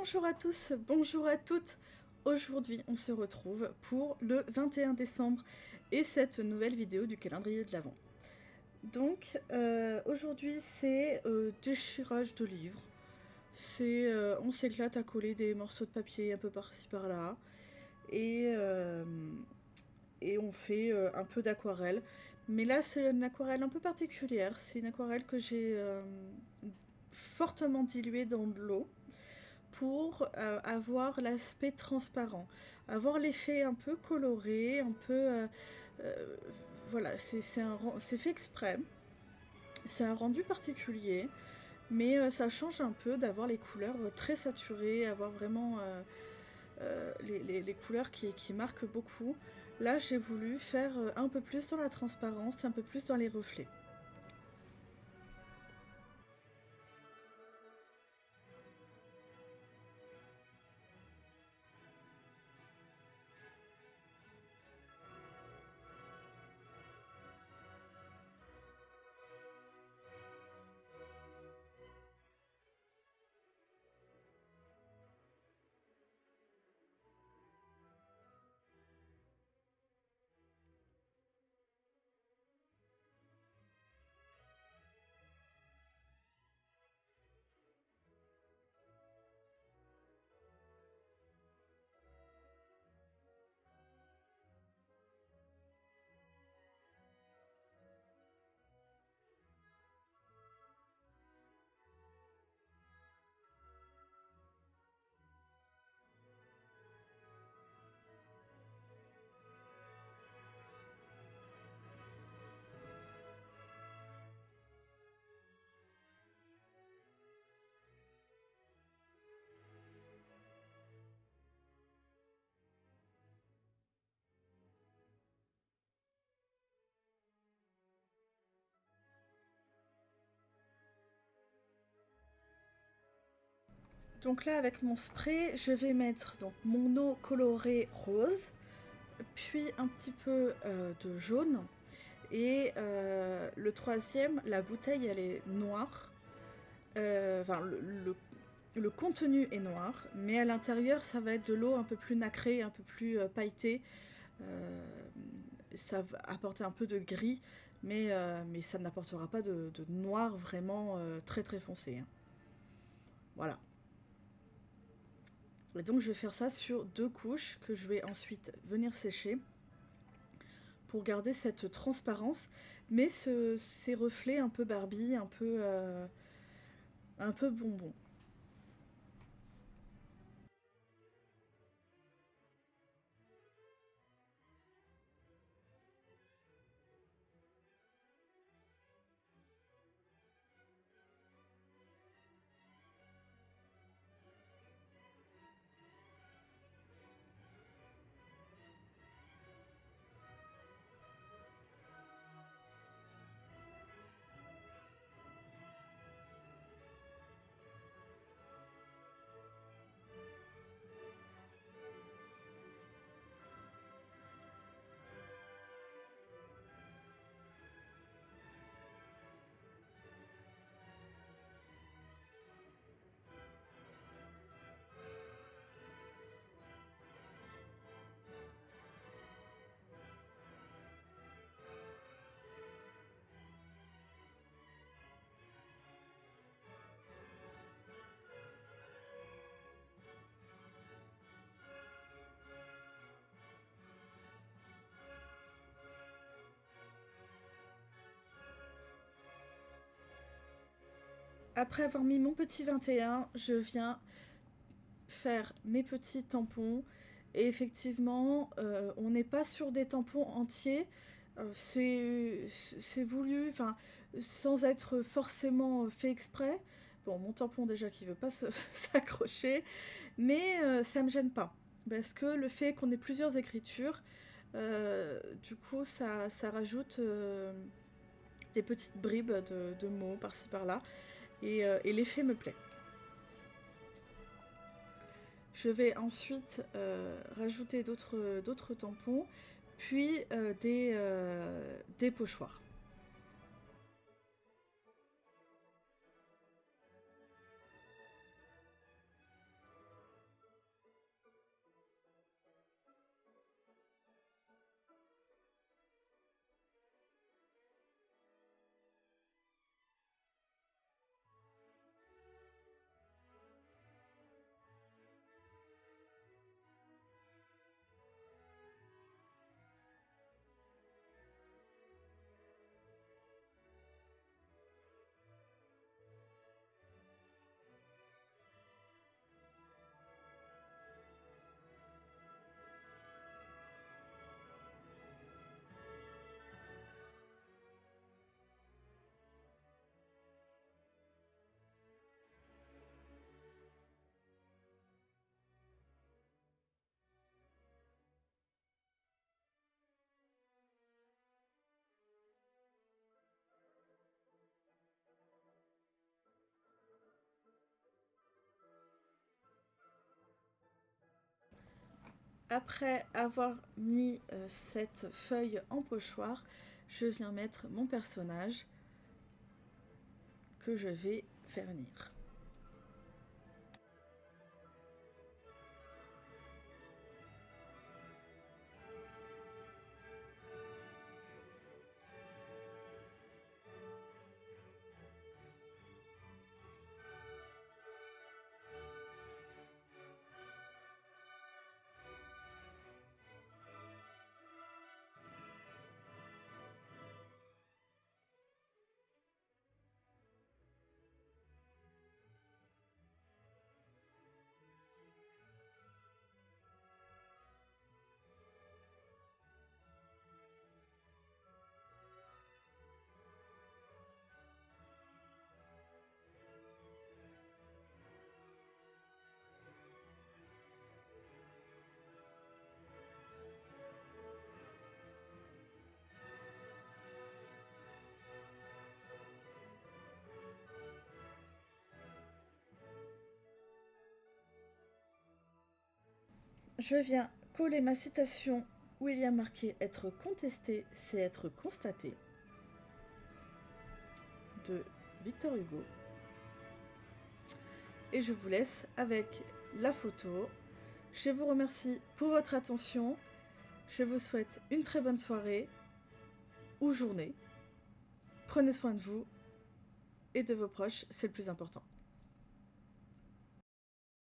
Bonjour à tous, bonjour à toutes. Aujourd'hui, on se retrouve pour le 21 décembre et cette nouvelle vidéo du calendrier de l'Avent. Donc, aujourd'hui, c'est déchirage de livres. On s'éclate à coller des morceaux de papier un peu par-ci par-là. Et, euh, et on fait un peu d'aquarelle. Mais là, c'est une aquarelle un peu particulière. C'est une aquarelle que j'ai fortement diluée dans de l'eau pour avoir l'aspect transparent, avoir l'effet un peu coloré, un peu... voilà, c'est fait exprès. C'est un rendu particulier, mais ça change un peu d'avoir les couleurs très saturées, avoir vraiment les couleurs qui marquent beaucoup. Là, j'ai voulu faire un peu plus dans la transparence, un peu plus dans les reflets. Donc là, avec mon spray, je vais mettre donc, mon eau colorée rose, puis un petit peu de jaune. Et le troisième, la bouteille, elle est noire. Enfin, le contenu est noir, mais à l'intérieur, ça va être de l'eau un peu plus nacrée, un peu plus pailletée. Euh, Ça va apporter un peu de gris, mais ça n'apportera pas de noir vraiment très très foncé, hein. Voilà. Et donc je vais faire ça sur 2 couches que je vais ensuite venir sécher pour garder cette transparence, mais ces reflets un peu Barbie, un peu bonbon. Après avoir mis mon petit 21, je viens faire mes petits tampons. Et effectivement, on n'est pas sur des tampons entiers. C'est voulu, enfin, sans être forcément fait exprès. Bon, mon tampon déjà qui veut pas s'accrocher, mais ça me gêne pas. Parce que le fait qu'on ait plusieurs écritures, du coup, ça rajoute des petites bribes de mots par-ci par-là. Et l'effet me plaît. Je vais ensuite rajouter d'autres tampons, puis des pochoirs. Après avoir mis cette feuille en pochoir, je viens mettre mon personnage que je vais vernir. Je viens coller ma citation où il y a marqué être contesté, c'est être constaté de Victor Hugo. Et je vous laisse avec la photo. Je vous remercie pour votre attention. Je vous souhaite une très bonne soirée ou journée. Prenez soin de vous et de vos proches, c'est le plus important.